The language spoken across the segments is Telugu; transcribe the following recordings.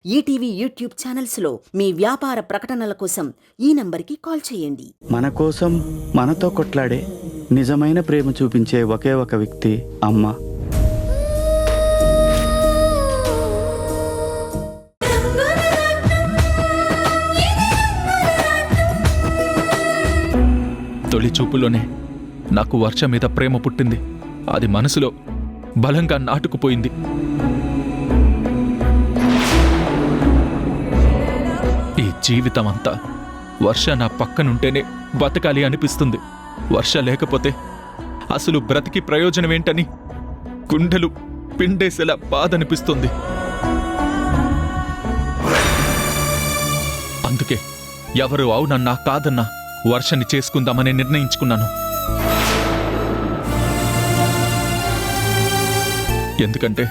ఈటీవీ యూట్యూబ్ ఛానల్స్లో మీ వ్యాపార ప్రకటనల కోసం ఈ నంబర్కి కాల్ చేయండి. మన కోసం మనతో కొట్లాడే నిజమైన ప్రేమ చూపించే ఒకే ఒక వ్యక్తి అమ్మ. తొలి చూపులోనే నాకు వర్ష మీద ప్రేమ పుట్టింది. అది మనసులో బలంగా నాటుకుపోయింది. ఈ జీవితం అంతా వర్ష నా పక్కనుంటేనే బతకాలి అనిపిస్తుంది. వర్ష లేకపోతే అసలు బ్రతికి ప్రయోజనమేంటని గుండెలు పిండేసేలా బాధ అనిపిస్తుంది. అందుకే ఎవరు అవునన్నా కాదన్నా వర్షని చేసుకుందామని నిర్ణయించుకున్నాను. ఎందుకంటే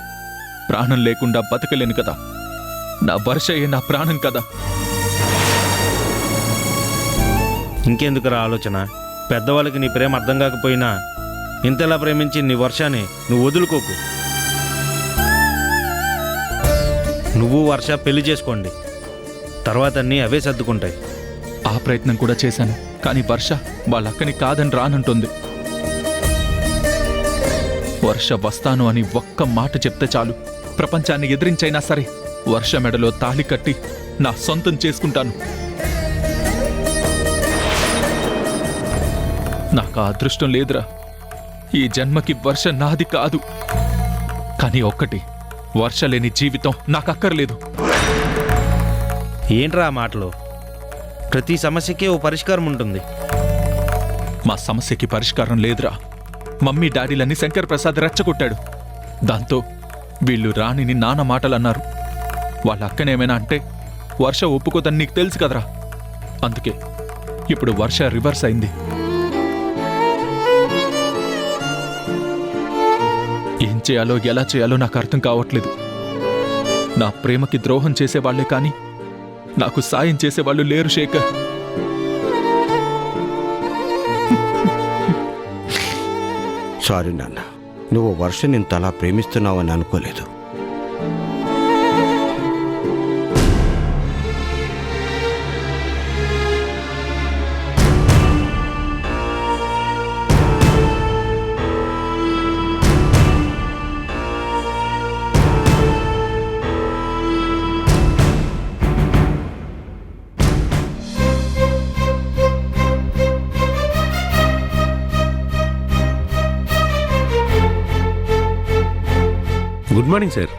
ప్రాణం లేకుండా బతకలేను కదా. నా వర్షయే నా ప్రాణం కదా. ఇంకెందుకురా ఆలోచన? పెద్దవాళ్ళకి నీ ప్రేమ అర్థం కాకపోయినా ఇంతలా ప్రేమించి నీ వర్షాన్ని నువ్వు వదులుకోకు. నువ్వు వర్ష పెళ్లి చేసుకోండి, తర్వాత అన్నీ అవే సర్దుకుంటాయి. ఆ ప్రయత్నం కూడా చేశాను, కానీ వర్ష వాళ్ళక్కని కాదని రానంటుంది. వర్ష వస్తాను అని ఒక్క మాట చెప్తే చాలు, ప్రపంచాన్ని ఎదిరించైనా సరే వర్ష మెడలో తాళి కట్టి నా సొంతం చేసుకుంటాను. నాకు ఆ అదృష్టం లేదురా. ఈ జన్మకి వర్ష నాది కాదు. కానీ ఒక్కటి, వర్ష లేని జీవితం నాకక్కర్లేదు. ఏంట్రా ఆ మాటలు? ప్రతి సమస్యకి ఓ పరిష్కారం ఉంటుంది. మా సమస్యకి పరిష్కారం లేదురా. మమ్మీ డాడీలని శంకర్ ప్రసాద్ రెచ్చగొట్టాడు. దాంతో వీళ్ళు రాణిని నాన్న మాటలన్నారు. వాళ్ళ అక్కనేమైనా అంటే వర్ష ఒప్పుకోదని నీకు తెలుసు కదరా. అందుకే ఇప్పుడు వర్ష రివర్స్ అయింది. ఏం చేయాలో ఎలా చేయాలో నాకు అర్థం కావట్లేదు. నా ప్రేమకి ద్రోహం చేసేవాళ్లే కానీ నాకు సాయం చేసేవాళ్ళు లేరు శేఖర్. సారీ నాన్న, నువ్వు వర్షని ఇంతలా ప్రేమిస్తున్నావని అనుకోలేదు. Good morning sir.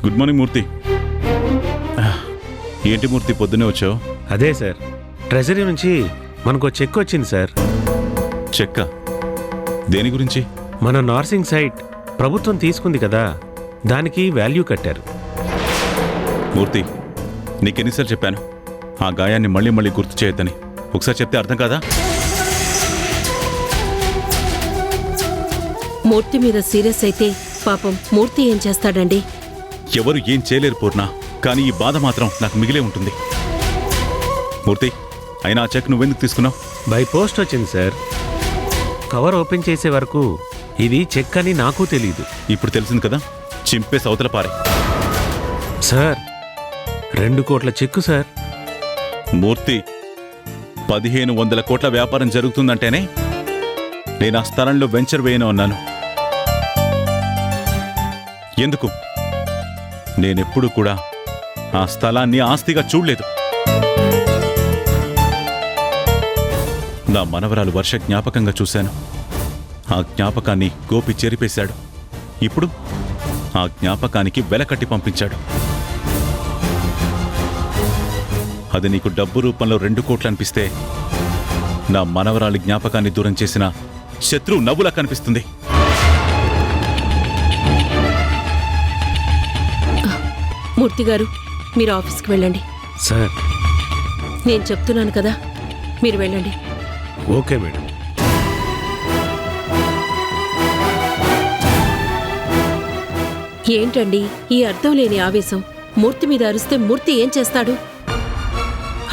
Good morning Murthy. ఏంటి మూర్తి పొద్దునే వచ్చావు? అదే సార్, ట్రెజరీ నుంచి మనకు చెక్ వచ్చింది సార్. చెక్క? దేని గురించి? మన నార్సింగ్ సైట్ ప్రభుత్వం తీసుకుంది కదా, దానికి వాల్యూ కట్టారు. మూర్తి, నీకెన్నిసార్లు చెప్పాను ఆ గాయాన్ని మళ్ళీ మళ్ళీ గుర్తు చేయొద్దని? ఒకసారి చెప్తే అర్థం కాదా? మూర్తి మీద సీరియస్ అయితే పాపం మూర్తి ఏం చేస్తాడండి? ఎవరు ఏం చేయలేరు పూర్ణ, కానీ ఈ బాధ మాత్రం నాకు మిగిలే ఉంటుంది. మూర్తి, అయినా ఆ చెక్ నువ్వెందుకు తీసుకున్నావు? బై పోస్ట్ వచ్చింది సార్. కవర్ ఓపెన్ చేసే వరకు ఇది చెక్ అని నాకు తెలీదు. ఇప్పుడు తెలిసింది కదా, చింపేసి అవతల పారే. సార్, 2 కోట్ల చెక్కు సార్. మూర్తి, 1500 కోట్ల వ్యాపారం జరుగుతుందంటేనే నేను ఆ స్థలంలో వెంచర్ వేయను అన్నాను. ఎందుకు? నేనెప్పుడు కూడా ఆ స్థలాన్ని ఆస్తిగా చూడలేదు. నా మనవరాలు వర్ష జ్ఞాపకంగా చూశాను. ఆ జ్ఞాపకాన్ని గోపి చెరిపేశాడు. ఇప్పుడు ఆ జ్ఞాపకానికి వెలకట్టి పంపించాడు. అది నీకు డబ్బు రూపంలో 2 కోట్లు అనిపిస్తే, నా మనవరాలి జ్ఞాపకాన్ని దూరం చేసిన శత్రువు నవ్వులా కనిపిస్తుంది. మూర్తి గారు, మీరు ఆఫీస్కి వెళ్ళండి. సార్, నేను చెప్తున్నాను కదా, మీరు వెళ్ళండి. Okay madam. ఏంటండి ఈ అర్థం లేని ఆవేశం? మూర్తి మీద అరిస్తే మూర్తి ఏం చేస్తాడు?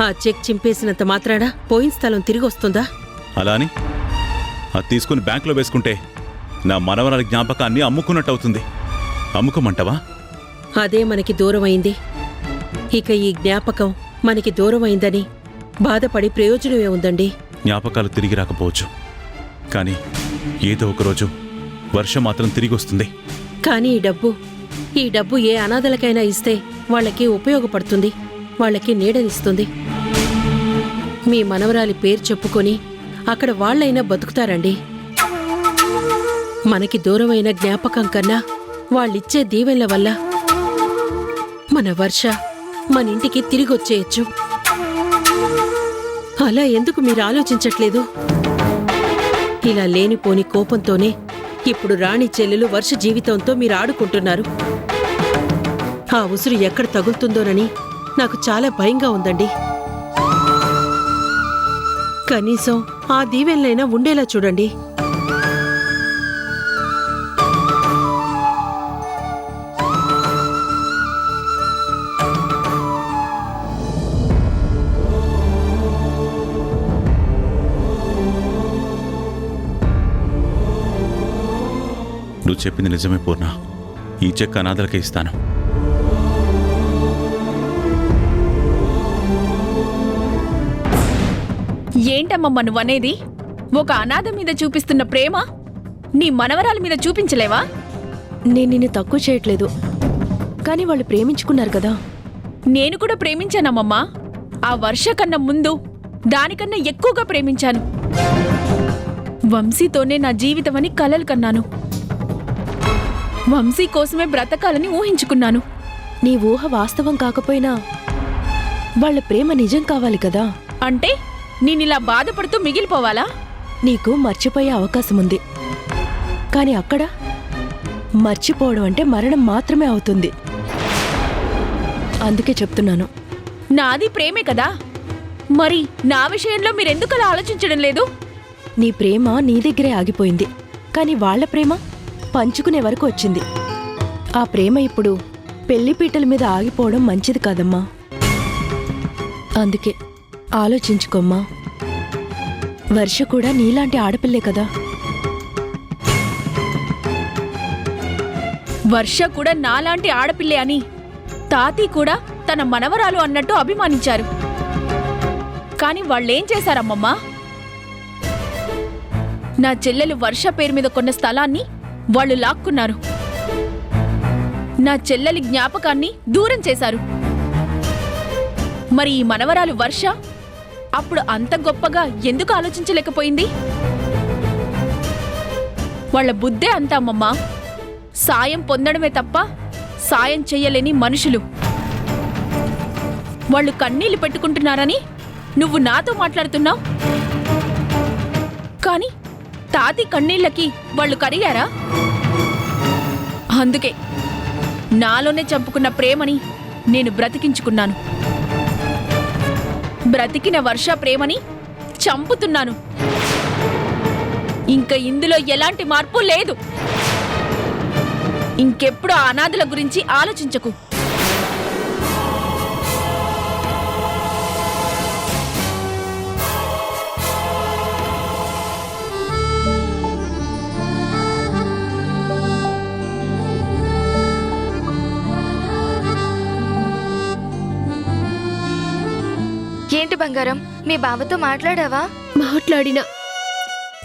ఆ చెక్ చింపేసినంత మాత్రాన పోయిన స్థలం తిరిగి వస్తుందా? అలా అని అది తీసుకుని బ్యాంకులో వేసుకుంటే నా మనవరాలి జ్ఞాపకాన్ని అమ్ముకున్నట్టు అవుతుంది. అమ్ముకోమంటావా? అదే మనకి దూరమైంది. ఇక ఈ జ్ఞాపకం మనకి దూరమైందని బాధపడి ప్రయోజనమే ఉందండి. జ్ఞాపకాలు తిరిగి రాకపోవచ్చు, కానీ ఏదో ఒకరోజు వర్ష మాత్రం తిరిగి వస్తుంది. కానీ ఈ డబ్బు ఏ అనాథలకైనా ఇస్తే వాళ్ళకి ఉపయోగపడుతుంది, వాళ్ళకి నీడనిస్తుంది. మీ మనవరాలి పేరు చెప్పుకొని అక్కడ వాళ్ళైనా బతుకుతారండి. మనకి దూరమైన జ్ఞాపకం కన్నా వాళ్ళిచ్చే దీవెనల వల్ల మన వర్ష మన ఇంటికి తిరిగొచ్చేయచ్చు. అలా ఎందుకు మీరు ఆలోచించట్లేదు? ఇలా లేనిపోని కోపంతోనే ఇప్పుడు రాణి చెల్లెలు వర్ష జీవితంతో మీరు ఆడుకుంటున్నారు. ఆ ఉసురు ఎక్కడ తగులుతుందోనని నాకు చాలా భయంగా ఉందండి. కనీసం ఆ దీవెనలైనా ఉండేలా చూడండి. నువ్వు చెప్పింది నిజమే పూర్ణ. ఈ చెక్ అనాథలకే ఇస్తాను. ఏంటమ్మమ్మ నువ్వనేది? ఒక అనాథ మీద చూపిస్తున్న ప్రేమ నీ మనవరాల మీద చూపించలేవా? నేను నిన్ను తక్కువ చేయట్లేదు, కానీ వాళ్ళు ప్రేమించుకున్నారు కదా. నేను కూడా ప్రేమించానమ్మమ్మా. ఆ వర్ష కన్నా ముందు దానికన్నా ఎక్కువగా ప్రేమించాను. వంశీతోనే నా జీవితమని కలలు కన్నాను. వంశీ కోసమే బ్రతకాలని ఊహించుకున్నాను. నీ ఊహ వాస్తవం కాకపోయినా వాళ్ళ ప్రేమ నిజం కావాలి కదా. అంటే నేనిలా బాధపడుతూ మిగిలిపోవాలా? నీకు మర్చిపోయే అవకాశం ఉంది, కానీ అక్కడ మర్చిపోవడం అంటే మరణం మాత్రమే అవుతుంది. అందుకే చెప్తున్నాను. నాది ప్రేమే కదా, మరి నా విషయంలో మీరెందుకలా ఆలోచించడం లేదు? నీ ప్రేమ నీ దగ్గరే ఆగిపోయింది, కానీ వాళ్ళ ప్రేమ పంచుకునే వరకు వచ్చింది. ఆ ప్రేమ ఇప్పుడు పెళ్లిపీటల మీద ఆగిపోవడం మంచిది కాదమ్మా. అందుకే ఆలోచించుకోమ్మా. వర్ష కూడా నీలాంటి ఆడపిల్లే కదా. వర్ష కూడా నాలాంటి ఆడపిల్లే అని తాతీ కూడా తన మనవరాలు అన్నట్టు అభిమానించారు. కాని వాళ్ళేం చేశారమ్మమ్మా? నా చెల్లెలు వర్ష పేరు మీద కొన్న స్థలాన్ని వాళ్ళు లాక్కున్నారు. నా చెల్లెలి జ్ఞాపకాన్ని దూరం చేశారు. మరి ఈ మనవరాలు వర్ష అప్పుడు అంత గొప్పగా ఎందుకు ఆలోచించలేకపోయింది? వాళ్ళ బుద్ధే అంత అమ్మమ్మా. సాయం పొందడమే తప్ప సాయం చెయ్యలేని మనుషులు. వాళ్ళు కన్నీళ్లు పెట్టుకుంటున్నారని నువ్వు నాతో మాట్లాడుతున్నావు, కానీ తాతి కన్నీళ్లకి వాళ్ళు కరిగారా? అందుకే నాలోనే చంపుకున్న ప్రేమని నేను బ్రతికించుకున్నాను. బ్రతికిన వర్ష ప్రేమని చంపుతున్నాను. ఇంకా ఇందులో ఎలాంటి మార్పు లేదు. ఇంకెప్పుడు ఆ అనాథల గురించి ఆలోచించకు. ఏంటి బంగారం, మీ బావతో మాట్లాడావా? మాట్లాడినా,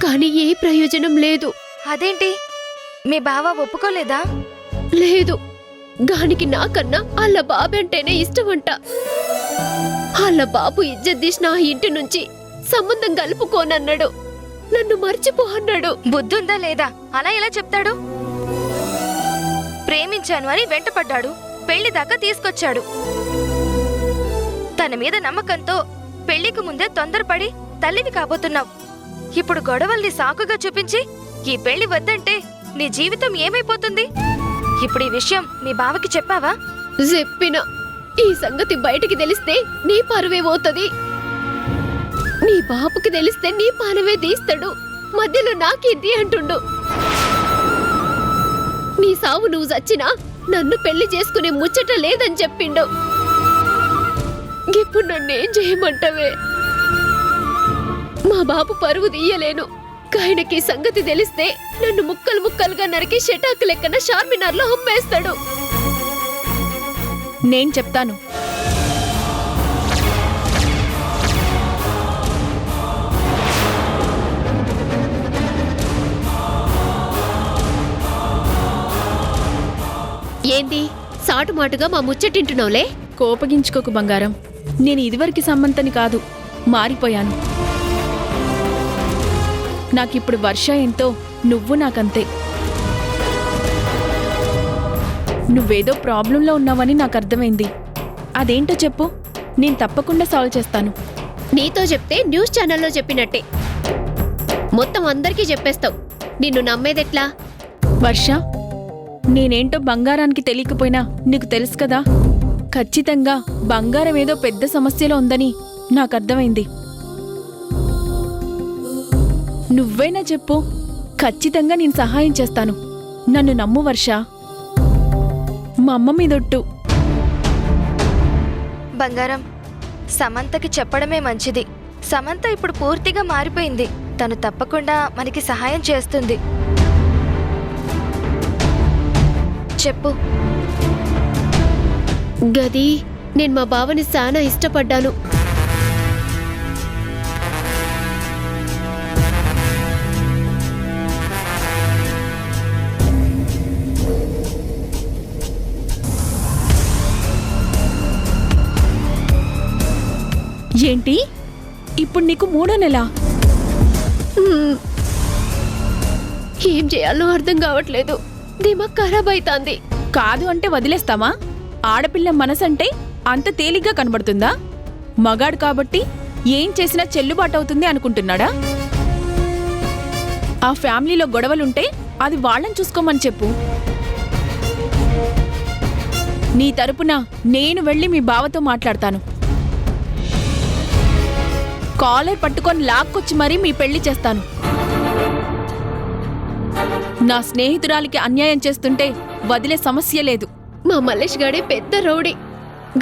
కానీ ఏ ప్రయోజనం లేదు. అదేంటి, మీ బావ ఒప్పుకోలేదా? లేదు, గానికి నాకన్నా వాళ్ళ బాబంటేనే ఇష్టమంట. వాళ్ళ బాబు ఇజ్జత్ తీసిన ఆ ఇంటి నుంచి సంబంధం కలుపుకోనన్నాడు. నన్ను మర్చిపో అన్నాడు. బుద్ధుందా లేదా? అలా ఎలా చెప్తాడు? ప్రేమించాను అని వెంటపడ్డాడు, పెళ్లి దాకా తీసుకొచ్చాడు. తన మీద నమ్మకంతో పెళ్లికి ముందే తొందరపడి తల్లివి కాబోతున్నావు. ఇప్పుడు గొడవల్ని సాకుగా చూపించి ఈ పెళ్లి వద్దంటే నీ జీవితం ఏమైపోతుంది? ఇప్పుడు ఈ విషయం మీ బావకి చెప్పావా? చెప్పినా ఈ సంగతి బయటికి తెలిస్తే నీ పరువే పోతుంది. నీ బాపుకి తెలిస్తే నీ పానవే తీస్తాడు. మధ్యలో నాకేంటి అంటుండు. నీ సావు నువ్వు చచ్చినా నన్ను పెళ్లి చేసుకునే ముచ్చట లేదని చెప్పిండు. ఇప్పుడు నన్నేం చేయమంటవే? మా బాబు పరువు తీయలేను. ఆయనకి సంగతి తెలిస్తే నన్ను ముక్కలు ముక్కలుగా నరికి షటాకు లెక్కన షార్మినార్లో అమ్మేస్తాడు. నేను చెప్తాను. ఏంది సాటుమాటుగా మా ముచ్చటింటున్నావులే? కోపగించుకోకు బంగారం. నేను ఇదివరకు సమంతని కాదు, మారిపోయాను. నాకిప్పుడు వర్ష ఎంతో, నువ్వు నాకంతే. నువ్వేదో ప్రాబ్లంలో ఉన్నావని నాకు అర్థమైంది. అదేంటో చెప్పు, నేను తప్పకుండా సాల్వ్ చేస్తాను. నీతో చెప్తే న్యూస్ ఛానల్లో చెప్పినట్టే మొత్తం అందరికీ చెప్పేస్తావు. నిన్ను నమ్మేదెట్లా? వర్ష, నేనేంటో బంగారానికి తెలియకపోయినా నీకు తెలుసు కదా. ఖచ్చితంగా బంగారం ఏదో పెద్ద సమస్యలో ఉందని నాకు అర్థమైంది. నువ్వేనా చెప్పు, ఖచ్చితంగా నేను సహాయం చేస్తాను. నన్ను నమ్ము వర్ష. మా అమ్మ మీదొట్టు. బంగారం, సమంతకి చెప్పడమే మంచిది. సమంత ఇప్పుడు పూర్తిగా మారిపోయింది. తను తప్పకుండా మనకి సహాయం చేస్తుంది. చెప్పు. గది నేను మా బావని చాలా ఇష్టపడ్డాను. ఏంటి, ఇప్పుడు నీకు 3వ నెల? ఏం చేయాలో అర్థం కావట్లేదు. దిమాగ్ ఖరాబ్ అవుతాంది. కాదు అంటే వదిలేస్తామా? ఆడపిల్ల మనసంటే అంత తేలిగ్గా కనబడుతుందా? మగాడు కాబట్టి ఏం చేసినా చెల్లుబాటు అవుతుంది అనుకుంటున్నాడా? ఆ ఫ్యామిలీలో గొడవలుంటే అది వాళ్ళని చూసుకోమని చెప్పు. నీ తరపున నేను వెళ్ళి మీ బావతో మాట్లాడతాను. కాలర్ పట్టుకొని లాక్కొచ్చి మరీ మీ పెళ్లి చేస్తాను. నా స్నేహితురాలికి అన్యాయం చేస్తుంటే వదిలే సమస్య లేదు. మా మల్లేష్ గాడే పెద్ద రౌడీ.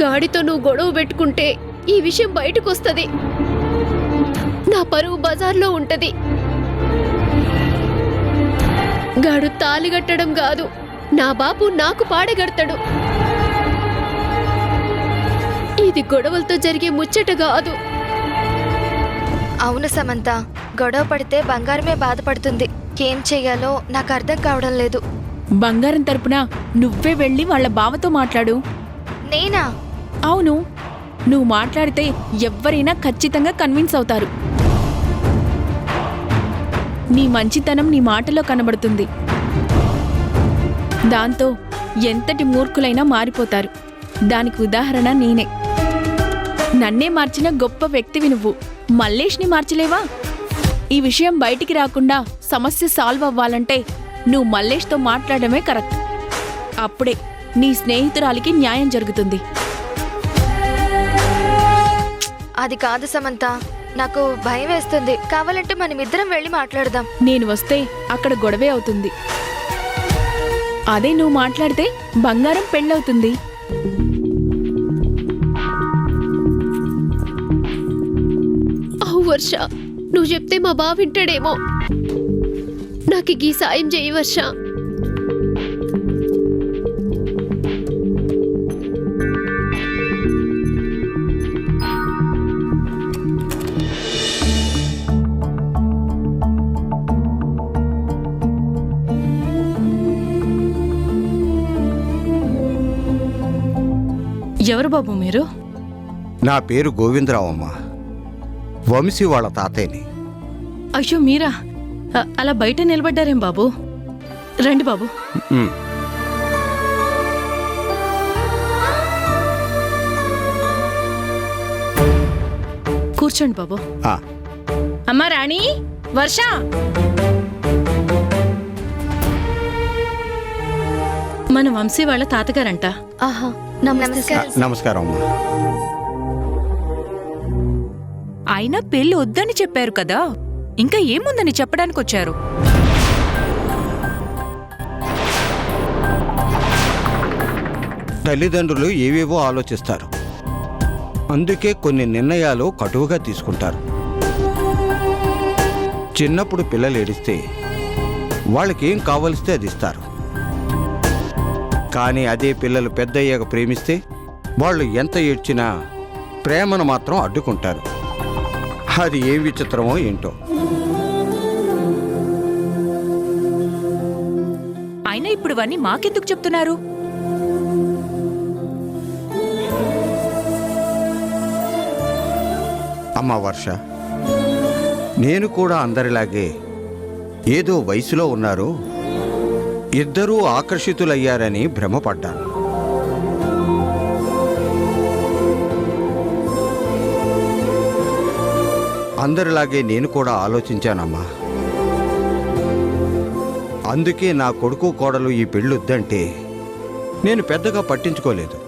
గాడితో నువ్వు గొడవ పెట్టుకుంటే ఈ విషయం బయటకొస్తది. నా పరువు బజార్లో ఉంటది. గాడు తాలిగట్టడం కాదు, నా బాబు నాకు పాడగడతాడు. ఇది గొడవలతో జరిగే ముచ్చట కాదు. అవును సమంత, గొడవ పడితే బంగారమే బాధపడుతుంది. ఏం చెయ్యాలో నాకు అర్థం కావడం లేదు. బంగారం తరపున నువ్వే వెళ్ళి వాళ్ళ బావతో మాట్లాడు. నేనా? అవును, నువ్వు మాట్లాడితే ఎవ్వరైనా ఖచ్చితంగా కన్విన్స్ అవుతారు. నీ మంచితనం నీ మాటలో కనబడుతుంది. దాంతో ఎంతటి మూర్ఖులైనా మారిపోతారు. దానికి ఉదాహరణ నేనే. నన్నే మార్చిన గొప్ప వ్యక్తివి నువ్వు. మల్లేష్ని మార్చలేవా? ఈ విషయం బయటికి రాకుండా సమస్య సాల్వ్ అవ్వాలంటే నువ్వు మల్లేష్తో మాట్లాడమే కరెక్ట్. అప్పుడే నీ స్నేహితురాలికి న్యాయం జరుగుతుంది. అది కాదు సమంత, నాకు భయం వేస్తుంది. కావాలంటే మనమిద్దరం వెళ్ళి మాట్లాడదాం. నేను వస్తే అక్కడ గొడవే అవుతుంది. అదే నువ్వు మాట్లాడితే బంగారం పెళ్ళవుతుంది. వర్ష, నువ్వు చెప్తే మా బావ వింటాడేమో. నాకు ఈ సాయం చెయ్యి వర్ష. ఎవరు బాబు మీరు? నా పేరు గోవిందరావు అమ్మా. వంశీ వాళ్ళ తాతయ్యని. అయ్యో మీరా? అలా బయట నిలబడ్డారేం బాబు? రండి బాబు. కూర్చోండి బాబు. అమ్మా రాణి, వర్ష. మన వంశీ వాళ్ళ తాతగారంట. ఆహా, నమస్కారం. నమస్కారం అమ్మా. అయినా పెళ్లి వద్దని చెప్పారు కదా, ఇంకా ఏముందని చెప్పడానికి వచ్చారు? తల్లిదండ్రులు ఏవేవో ఆలోచిస్తారు. అందుకే కొన్ని నిర్ణయాలు కటువుగా తీసుకుంటారు. చిన్నప్పుడు పిల్లలు ఏడిస్తే వాళ్ళకేం కావలిస్తే అది ఇస్తారు. కానీ అదే పిల్లలు పెద్దయ్యాక ప్రేమిస్తే వాళ్ళు ఎంత ఏడ్చినా ప్రేమను మాత్రం అడ్డుకుంటారు. అది ఏ విచిత్రమో ఏంటో. అయినా ఇప్పుడు ఇవన్నీ మాకెందుకు చెప్తున్నారు? అమ్మా వర్ష, నేను కూడా అందరిలాగే ఏదో వయసులో ఉన్నారు, ఇద్దరూ ఆకర్షితులయ్యారని భ్రమపడ్డాను. అందరిలాగే నేను కూడా ఆలోచించానమ్మా. అందుకే నా కొడుకు కోడలు ఈ పెళ్ళొద్దంటే నేను పెద్దగా పట్టించుకోలేదు.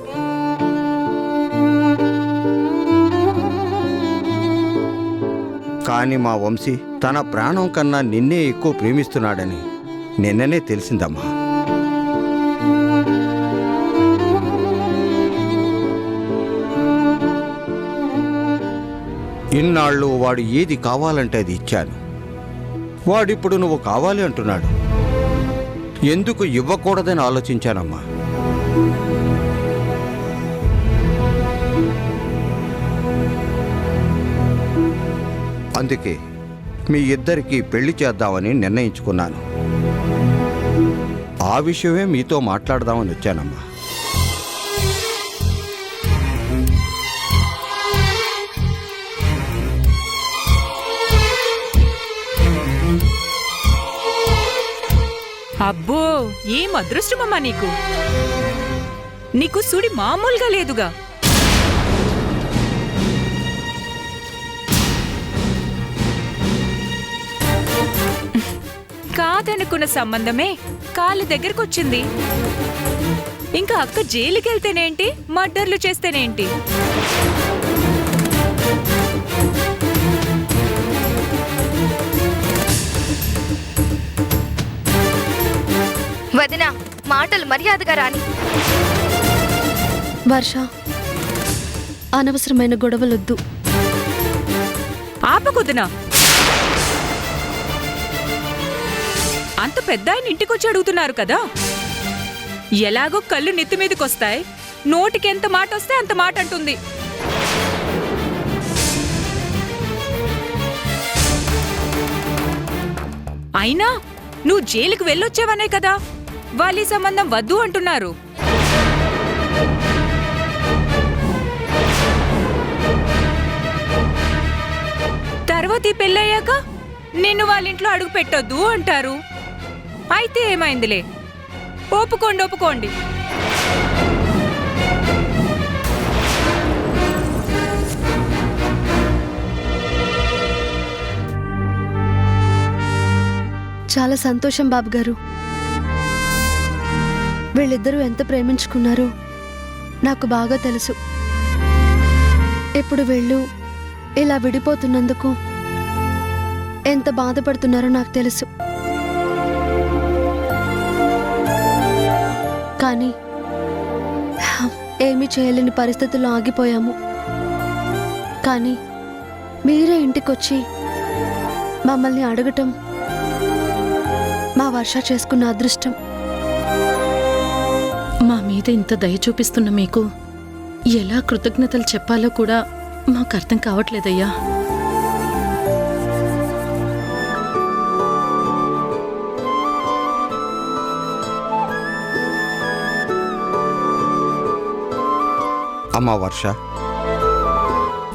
కానీ మా వంశీ తన ప్రాణం కన్నా నిన్నే ఎక్కువ ప్రేమిస్తున్నాడని నిన్ననే తెలిసిందమ్మా. ఇన్నాళ్ళు వాడు ఏది కావాలంటే అది ఇచ్చాను. వాడిప్పుడు నువ్వు కావాలి అంటున్నాడు. ఎందుకు ఇవ్వకూడదని ఆలోచించానమ్మా. అందుకే మీ ఇద్దరికీ పెళ్లి చేద్దామని నిర్ణయించుకున్నాను. ఆ విషయమే మీతో మాట్లాడదామని వచ్చానమ్మా. అబ్బో, ఏం అదృష్టమమ్మా నీకు. నీకు సుడి మామూలుగా లేదుగా. కాదనుకున్న సంబంధమే కాళ్ళ దగ్గరకొచ్చింది. ఇంకా అక్క జైలుకెళ్తేనేంటి, మర్డర్లు చేస్తేనేంటి? వదినా, మాటలు మర్యాదగా రాని. వర్ష, అనవసరమైన గొడవలొద్దు. ఆపకొద్దునా. అంత పెద్ద ఆయన ఇంటికొచ్చి అడుగుతున్నారు కదా. ఎలాగో కళ్ళు నెత్తి మీదకొస్తాయి. నోటికి ఎంత మాట వస్తే అంత మాట అంటుంది. అయినా నువ్వు జైలుకు వెళ్ళొచ్చావనే కదా వాళ్ళీ సంబంధం వద్దు అంటున్నారు. తర్వాత ఈ పెళ్ళయ్యాక నిన్ను వాళ్ళ ఇంట్లో అడుగు పెట్టొద్దు అంటారు. అయితే ఏమైందిలే, ఒప్పుకోండి ఒప్పుకోండి. చాలా సంతోషం బాబు గారు. వీళ్ళిద్దరూ ఎంత ప్రేమించుకున్నారో నాకు బాగా తెలుసు. ఇప్పుడు వీళ్ళు ఇలా విడిపోతున్నందుకు ఎంత బాధపడుతున్నారో నాకు తెలుసు. కానీ ఏమీ చేయలేని పరిస్థితుల్లో ఆగిపోయాము. కానీ మీరే ఇంటికొచ్చి మమ్మల్ని అడగటం మా వర్ష చేసుకున్న అదృష్టం. మా మీద ఇంత దయ చూపిస్తున్న మీకు ఎలా కృతజ్ఞతలు చెప్పాలో కూడా మాకు అర్థం కావట్లేదయ్యా. అమ్మా వర్ష,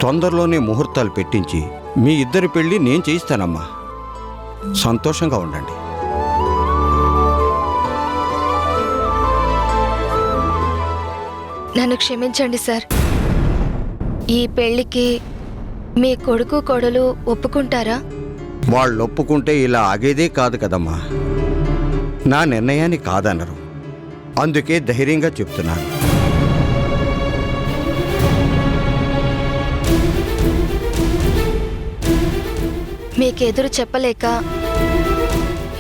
తొందరలోనే ముహూర్తాలు పెట్టించి మీ ఇద్దరి పెళ్లి నేను చేయిస్తానమ్మా. సంతోషంగా ఉండండి. నన్ను క్షమించండి సార్. ఈ పెళ్లికి మీ కొడుకు కోడలు ఒప్పుకుంటారా? వాళ్ళు ఒప్పుకుంటే ఇలా ఆగేదే కాదు కదమ్మా. నా నిర్ణయాన్ని కాదనరు. అందుకే ధైర్యంగా చెప్తున్నాను. మీకెదురు చెప్పలేక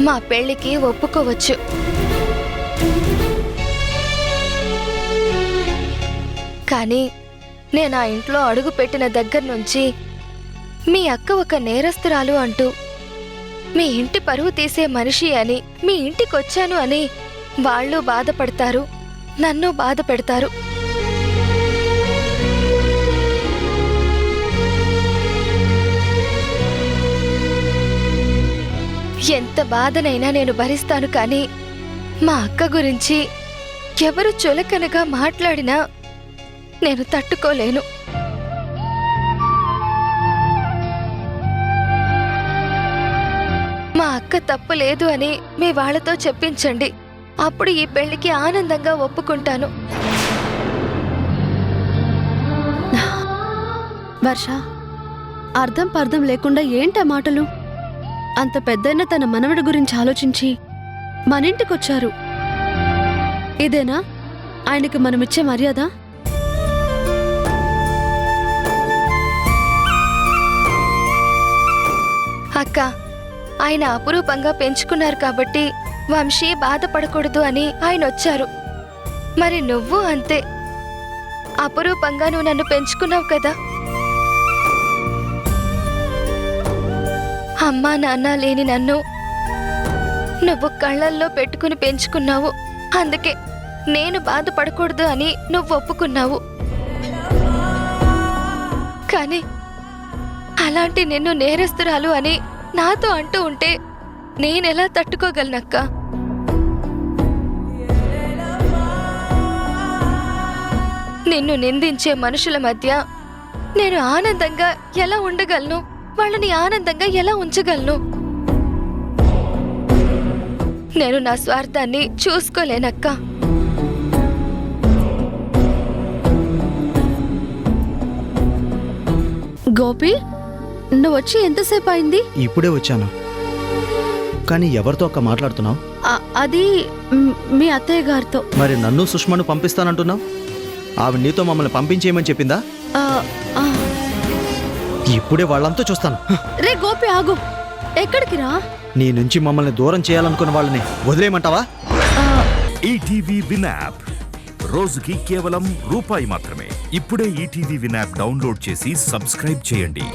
మా పెళ్లికి ఒప్పుకోవచ్చు. కానీ నేను ఆ ఇంట్లో అడుగు పెట్టిన దగ్గర నుంచి మీ అక్క ఒక నేరస్తురాలు అంటూ, మీ ఇంటి పరువు తీసే మనిషి అని, మీ ఇంటికొచ్చాను అని వాళ్ళు బాధపడతారు, నన్ను బాధ పెడతారు. ఎంత బాధనైనా నేను భరిస్తాను. కానీ మా అక్క గురించి ఎవరు చులకనగా మాట్లాడినా నేను తట్టుకోలేను. అక్క తప్పు లేదు అని మీ వాళ్ళతో చెప్పించండి. అప్పుడు ఈ పెళ్లికి ఆనందంగా ఒప్పుకుంటాను. వర్ష, అర్థం పర్థం లేకుండా ఏంటా మాటలు? అంత పెద్దయిన తన మనవడి గురించి ఆలోచించి మనింటికొచ్చారు. ఇదేనా ఆయనకి మనమిచ్చే మర్యాద? అక్క, ఆయన అపురూపంగా పెంచుకున్నారు కాబట్టి వంశీ బాధపడకూడదు అని ఆయన వచ్చారు. మరి నువ్వు అంతే, అపురూపంగా నువ్వు నన్ను పెంచుకున్నావు కదా. అమ్మా నాన్న లేని నన్ను నువ్వు కళ్ళల్లో పెట్టుకుని పెంచుకున్నావు. అందుకే నేను బాధపడకూడదు అని నువ్వు ఒప్పుకున్నావు. కానీ అలాంటి నిన్ను నేరస్తురాలు అని నాతో అంటూ ఉంటే నేనెలా తట్టుకోగలనక్క? నిన్ను నిందించే మనుషుల మధ్య నేను ఆనందంగా ఎలా ఉండగలను? వాళ్ళని ఆనందంగా ఎలా ఉంచగలను? నేను నా స్వార్థాన్ని చూసుకోలేనక్క. గోపి, నువ్వు వచ్చి ఎంతసేపు అయింది? ఇప్పుడే వచ్చాను. కానీ ఎవరితో అక్క మాట్లాడుతున్నావు? అది మీ అత్తయ్య గారితో. మరి నన్ను సుష్మాను పంపిస్తానంటున్నావు? ఆవిడ నీతో మమ్మల్ని పంపించేయమని చెప్పిందా? ఇప్పుడే వాళ్ళంతా చూస్తాను. రే గోపి, ఆగు. ఎక్కడికి రా? నీ నుంచి మమ్మల్ని దూరం చేయాలనుకున్న వాళ్ళని వదిలేయమంటావా? ఈటీవీ విన్ యాప్ రోజుకి కేవలం రూపాయి మాత్రమే. ఇప్పుడే ఈటీవీ విన్ యాప్ డౌన్లోడ్ చేసి సబ్స్క్రైబ్ చేయండి.